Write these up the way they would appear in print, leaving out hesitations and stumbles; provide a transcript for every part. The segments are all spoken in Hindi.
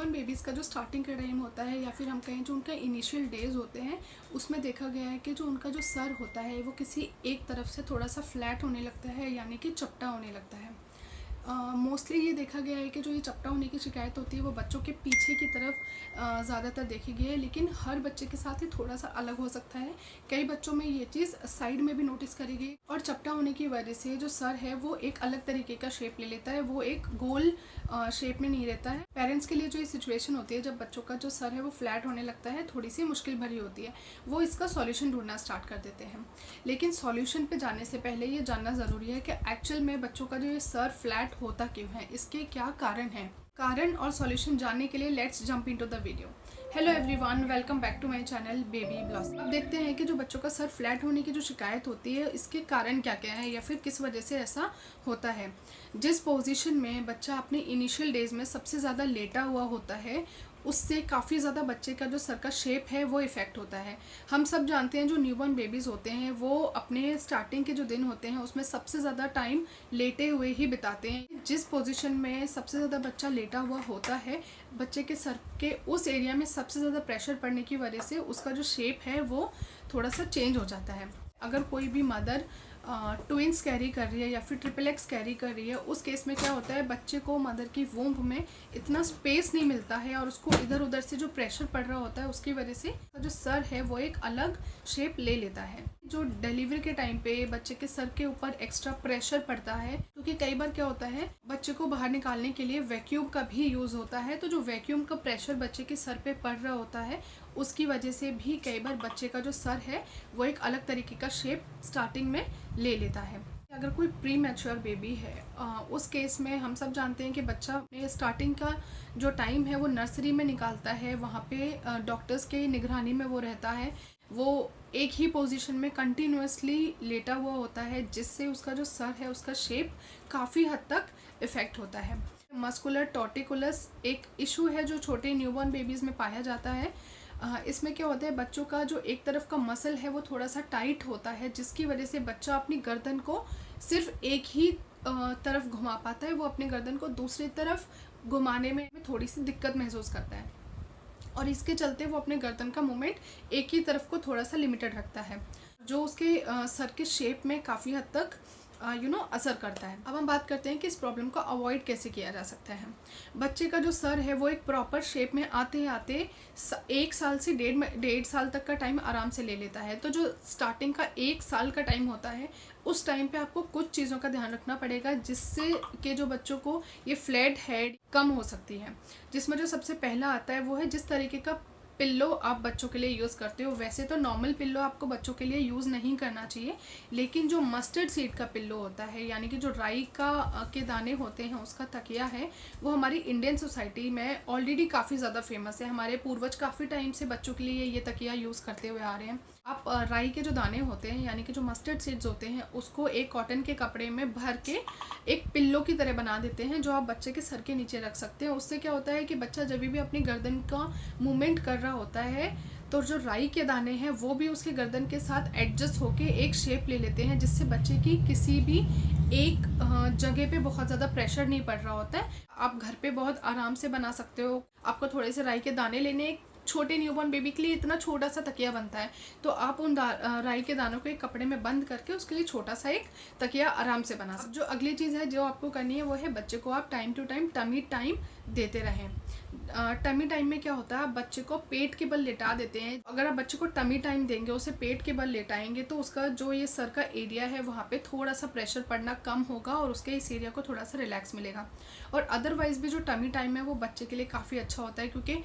न्यूबॉर्न बेबीज़ का जो स्टार्टिंग का टाइम होता है या फिर हम कहें जो उनका इनिशियल डेज़ होते हैं, उसमें देखा गया है कि जो उनका जो सर होता है वो किसी एक तरफ से थोड़ा सा फ्लैट होने लगता है, यानी कि चपटा होने लगता है। मोस्टली ये देखा गया है कि जो ये चपटा होने की शिकायत होती है वो बच्चों के पीछे की तरफ ज़्यादातर देखी गई है, लेकिन हर बच्चे के साथ ही थोड़ा सा अलग हो सकता है। कई बच्चों में ये चीज़ साइड में भी नोटिस करी गई, और चपटा होने की वजह से जो सर है वो एक अलग तरीके का शेप ले लेता है, वो एक गोल शेप में नहीं रहता है। पेरेंट्स के लिए जो ये सिचुएशन होती है जब बच्चों का जो सर है वो फ्लैट होने लगता है, थोड़ी सी मुश्किल भरी होती है। वो इसका सॉल्यूशन ढूंढना स्टार्ट कर देते हैं, लेकिन सॉल्यूशन पे जाने से पहले ये जानना ज़रूरी है कि एक्चुअल में बच्चों का जो ये सर फ्लैट होता क्यों है, इसके क्या कारण हैं। कारण और सॉल्यूशन जानने के लिए let's jump into the video. Hello everyone, welcome back to my channel Baby Blossom. अब देखते हैं कि जो बच्चों का सर फ्लैट होने की जो शिकायत होती है इसके कारण क्या क्या है या फिर किस वजह से ऐसा होता है। जिस पोजीशन में बच्चा अपने इनिशियल डेज में सबसे ज़्यादा लेटा हुआ होता है, उससे काफ़ी ज़्यादा बच्चे का जो सर का शेप है वो इफ़ेक्ट होता है। हम सब जानते हैं जो न्यूबॉर्न बेबीज़ होते हैं वो अपने स्टार्टिंग के जो दिन होते हैं उसमें सबसे ज़्यादा टाइम लेटे हुए ही बिताते हैं। जिस पोजीशन में सबसे ज़्यादा बच्चा लेटा हुआ होता है, बच्चे के सर के उस एरिया में सबसे ज़्यादा प्रेशर पड़ने की वजह से उसका जो शेप है वो थोड़ा सा चेंज हो जाता है। अगर कोई भी मदर ट्विंस कैरी कर रही है या फिर ट्रिपल एक्स कैरी कर रही है, उस केस में क्या होता है, बच्चे को मदर की वूम्ब में इतना स्पेस नहीं मिलता है और उसको इधर उधर से जो प्रेशर पड़ रहा होता है उसकी वजह से जो सर है वो एक अलग शेप ले लेता है। जो डिलीवरी के टाइम पे बच्चे के सर के ऊपर एक्स्ट्रा प्रेशर पड़ता है, क्योंकि कई बार क्या होता है बच्चे को बाहर निकालने के लिए वैक्यूम का भी यूज़ होता है, तो जो वैक्यूम का प्रेशर बच्चे के सर पे पड़ रहा होता है उसकी वजह से भी कई बार बच्चे का जो सर है वो एक अलग तरीके का शेप स्टार्टिंग में ले लेता है। अगर कोई प्री मैच्योर बेबी है, उस केस में हम सब जानते हैं कि बच्चा स्टार्टिंग का जो टाइम है वो नर्सरी में निकालता है, वहाँ पे डॉक्टर्स के निगरानी में वो रहता है, वो एक ही पोजीशन में कंटिन्यूसली लेटा हुआ होता है, जिससे उसका जो सर है उसका शेप काफ़ी हद तक इफ़ेक्ट होता है। मस्कुलर टॉर्टिकुलस एक इशू है जो छोटे न्यूबॉर्न बेबीज़ में पाया जाता है। इसमें क्या होता है, बच्चों का जो एक तरफ का मसल है वो थोड़ा सा टाइट होता है, जिसकी वजह से बच्चा अपनी गर्दन को सिर्फ एक ही तरफ घुमा पाता है, वो अपनी गर्दन को दूसरी तरफ घुमाने में थोड़ी सी दिक्कत महसूस करता है, और इसके चलते वो अपने गर्दन का मूवमेंट एक ही तरफ को थोड़ा सा लिमिटेड रखता है, जो उसके सर के शेप में काफ़ी हद तक असर करता है। अब हम बात करते हैं कि इस प्रॉब्लम को अवॉइड कैसे किया जा सकता है। बच्चे का जो सर है वो एक प्रॉपर शेप में आते आते 1 साल से 1.5 साल तक का टाइम आराम से ले लेता है। तो जो स्टार्टिंग का 1 साल का टाइम होता है, उस टाइम पे आपको कुछ चीज़ों का ध्यान रखना पड़ेगा, जिससे कि जो बच्चों को ये फ्लैट हेड कम हो सकती है। जिसमें जो सबसे पहला आता है वो है जिस तरीके का पिल्लो आप बच्चों के लिए यूज़ करते हो। वैसे तो नॉर्मल पिल्लो आपको बच्चों के लिए यूज़ नहीं करना चाहिए, लेकिन जो मस्टर्ड सीड का पिल्लो होता है, यानी कि जो राई का के दाने होते हैं उसका तकिया है, वो हमारी इंडियन सोसाइटी में ऑलरेडी काफ़ी ज़्यादा फेमस है। हमारे पूर्वज काफ़ी टाइम से बच्चों के लिए ये तकिया यूज़ करते हुए आ रहे हैं। आप राई के जो दाने होते हैं, यानी कि जो मस्टर्ड सीड्स होते हैं, उसको एक कॉटन के कपड़े में भर के एक पिल्लो की तरह बना देते हैं, जो आप बच्चे के सर के नीचे रख सकते हैं। उससे क्या होता है कि बच्चा जब भी अपनी गर्दन का मूवमेंट कर रहा होता है तो जो राई के दाने हैं वो भी उसके गर्दन के साथ एडजस्ट होके एक शेप ले लेते हैं, जिससे बच्चे की किसी भी एक जगह पे बहुत ज़्यादा प्रेशर नहीं पड़ रहा होता है। आप घर पे बहुत आराम से बना सकते हो। आपको थोड़े से राई के दाने लेने, छोटे न्यूबॉर्न बेबी के लिए इतना छोटा सा तकिया बनता है, तो आप उन राई के दानों को एक कपड़े में बंद करके उसके लिए छोटा सा एक तकिया आराम से बना सकते। जो अगली चीज़ है जो आपको करनी है वो है बच्चे को आप time to time tummy time देते रहें। टमी टाइम में क्या होता है, आप बच्चे को पेट के बल लेटा देते हैं। अगर आप बच्चे को टमी टाइम देंगे, उसे पेट के बल लेटाएंगे, तो उसका जो ये सर का एरिया है वहाँ पे थोड़ा सा प्रेशर पड़ना कम होगा और उसके इस एरिया को थोड़ा सा रिलैक्स मिलेगा। और अदरवाइज़ भी जो टमी टाइम है वो बच्चे के लिए काफ़ी अच्छा होता है, क्योंकि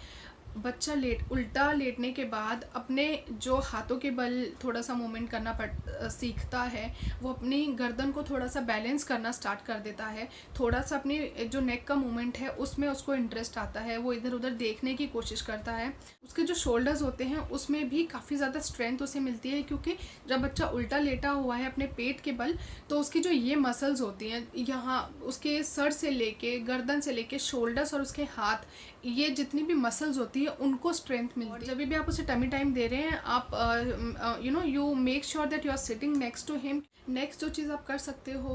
बच्चा उल्टा लेटने के बाद अपने जो हाथों के बल थोड़ा सा मूवमेंट करना सीखता है, वो अपनी गर्दन को थोड़ा सा बैलेंस करना स्टार्ट कर देता है, थोड़ा सा अपनी जो नेक का मूवमेंट है उसमें उसको इंटरेस्ट आता है, वो इधर उधर देखने की कोशिश करता है। उसके जो शोल्डर्स होते हैं उसमें भी काफ़ी ज़्यादा स्ट्रेंथ उसे मिलती है, क्योंकि जब बच्चा उल्टा लेटा हुआ है अपने पेट के बल, तो उसकी जो ये मसल्स होती हैं यहाँ उसके सर से लेके गर्दन से लेके शोल्डर्स और उसके हाथ, ये जितनी भी मसल्स होती है उनको स्ट्रेंथ मिलती है। जब भी आप उसे टमी टाइम दे रहे हैं, आप you make sure that you are sitting next to him. Next जो चीज़ आप कर सकते हो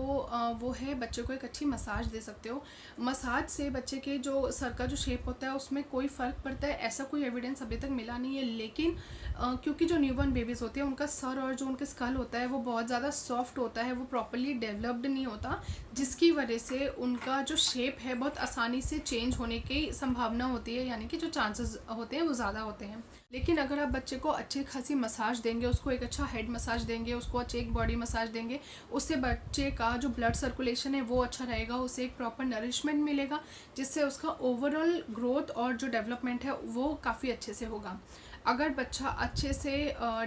वो है बच्चे को एक अच्छी मसाज दे सकते हो। मसाज से बच्चे के जो सर का जो शेप होता है उसमें कोई फ़र्क पड़ता है ऐसा कोई एविडेंस अभी तक मिला नहीं है, लेकिन क्योंकि जो न्यूबॉर्न बेबीज़ होते हैं उनका सर और जो उनके स्कल होता है वो बहुत ज़्यादा सॉफ्ट होता है, वो प्रॉपरली डेवलप्ड नहीं होता, जिसकी वजह से उनका जो शेप है बहुत आसानी से चेंज होने की संभावना होती है, यानी कि जो चांसेस होते हैं वो ज़्यादा होते हैं। लेकिन अगर आप बच्चे को अच्छी खासी मसाज देंगे, उसको एक अच्छा हेड मसाज देंगे, उसको अच्छी एक बॉडी मसाज देंगे, उससे बच्चे का जो ब्लड सर्कुलेशन है वो अच्छा रहेगा, उसे एक प्रॉपर नरिशमेंट मिलेगा, जिससे उसका ओवरऑल ग्रोथ और जो डेवलपमेंट है वो काफ़ी अच्छे से होगा। अगर बच्चा अच्छे से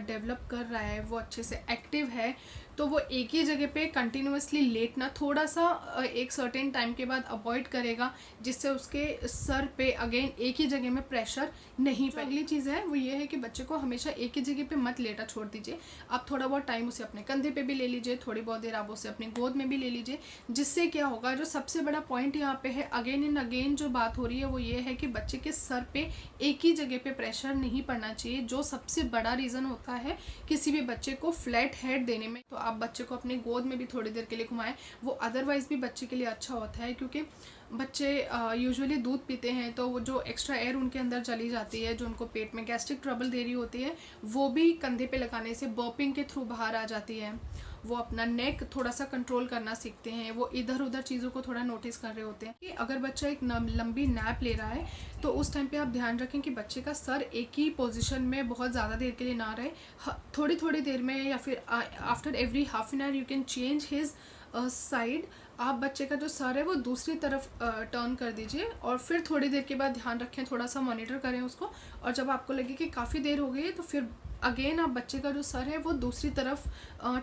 डेवलप कर रहा है, वो अच्छे से एक्टिव है, तो वो एक ही जगह पे कंटिन्यूसली लेटना थोड़ा सा एक सर्टेन टाइम के बाद अवॉइड करेगा, जिससे उसके सर पे अगेन एक ही जगह में प्रेशर नहीं पड़े। अगली चीज़ है वो ये है कि बच्चे को हमेशा एक ही जगह पे मत लेटा छोड़ दीजिए। आप थोड़ा बहुत टाइम उसे अपने कंधे पे भी ले लीजिए, थोड़ी बहुत देर आप उसे अपनी गोद में भी ले लीजिए, जिससे क्या होगा, जो सबसे बड़ा पॉइंट यहाँ पे है, अगेन एंड अगेन जो बात हो रही है वो ये है कि बच्चे के सर पे एक ही जगह पे प्रेशर नहीं पड़ना चाहिए, जो सबसे बड़ा रीज़न होता है किसी भी बच्चे को फ्लैट हेड देने में। तो आप बच्चे को अपनी गोद में भी थोड़ी देर के लिए घुमाएं, वो अदरवाइज़ भी बच्चे के लिए अच्छा होता है, क्योंकि बच्चे यूजुअली दूध पीते हैं तो वो जो एक्स्ट्रा एयर उनके अंदर चली जाती है, जो उनको पेट में गैस्ट्रिक ट्रबल दे रही होती है, वो भी कंधे पे लगाने से बर्पिंग के थ्रू बाहर आ जाती है। वो अपना नेक थोड़ा सा कंट्रोल करना सीखते हैं, वो इधर उधर चीज़ों को थोड़ा नोटिस कर रहे होते हैं। कि अगर बच्चा एक लंबी नैप ले रहा है तो उस टाइम पे आप ध्यान रखें कि बच्चे का सर एक ही पोजीशन में बहुत ज़्यादा देर के लिए ना रहे। थोड़ी थोड़ी देर में या फिर after every half an hour you can change his side. आप बच्चे का जो सर है वो दूसरी तरफ टर्न कर दीजिए और फिर थोड़ी देर के बाद ध्यान रखें, थोड़ा सा मॉनिटर करें उसको, और जब आपको लगे कि काफ़ी देर हो गई है तो फिर अगेन आप बच्चे का जो सर है वो दूसरी तरफ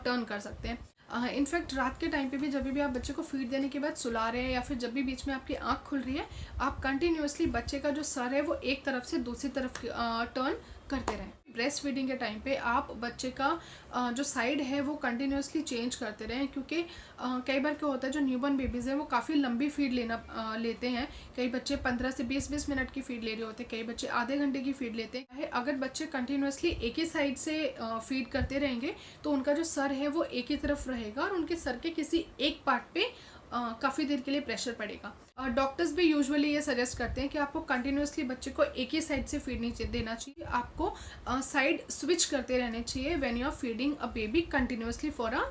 टर्न कर सकते हैं। इनफैक्ट रात के टाइम पे भी जब भी आप बच्चे को फीड देने के बाद सुला रहे हैं या फिर जब भी बीच में आपकी आँख खुल रही है, आप कंटिन्यूसली बच्चे का जो सर है वो एक तरफ से दूसरी तरफ टर्न करते रहें। ब्रेस्ट फीडिंग के टाइम पे आप बच्चे का जो साइड है वो कंटिन्यूसली चेंज करते रहें, क्योंकि कई बार क्या होता है, जो न्यूबॉर्न बेबीज़ हैं वो काफ़ी लंबी फीड लेते हैं। कई बच्चे 15 से 20 मिनट की फीड ले रहे होते हैं, कई बच्चे आधे घंटे की फीड लेते हैं। अगर बच्चे कंटिन्यूसली एक ही साइड से फीड करते रहेंगे तो उनका जो सर है वो एक ही तरफ रहेगा और उनके सर के किसी एक पार्ट पे काफ़ी देर के लिए प्रेशर पड़ेगा। डॉक्टर्स भी यूजुअली ये सजेस्ट करते हैं कि आपको कंटिन्यूसली बच्चे को एक ही साइड से फीड नहीं देना चाहिए, आपको साइड स्विच करते रहने चाहिए when you are feeding a baby continuously for a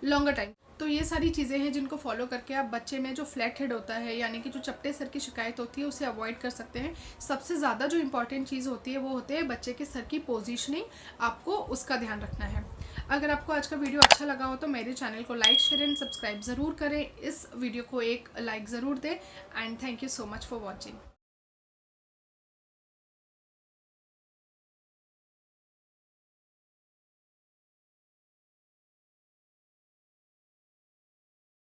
longer time. तो ये सारी चीज़ें हैं जिनको फॉलो करके आप बच्चे में जो फ्लैट हेड होता है, यानी कि जो चपटे सर की शिकायत होती है, उसे अवॉइड कर सकते हैं। सबसे ज़्यादा जो इंपॉर्टेंट चीज़ होती है वो होती है बच्चे के सर की पोजीशनिंग, आपको उसका ध्यान रखना है। अगर आपको आज का वीडियो अच्छा लगा हो तो मेरे चैनल को लाइक शेयर एंड सब्सक्राइब ज़रूर करें, इस वीडियो को एक लाइक ज़रूर दें, and thank you so much for watching.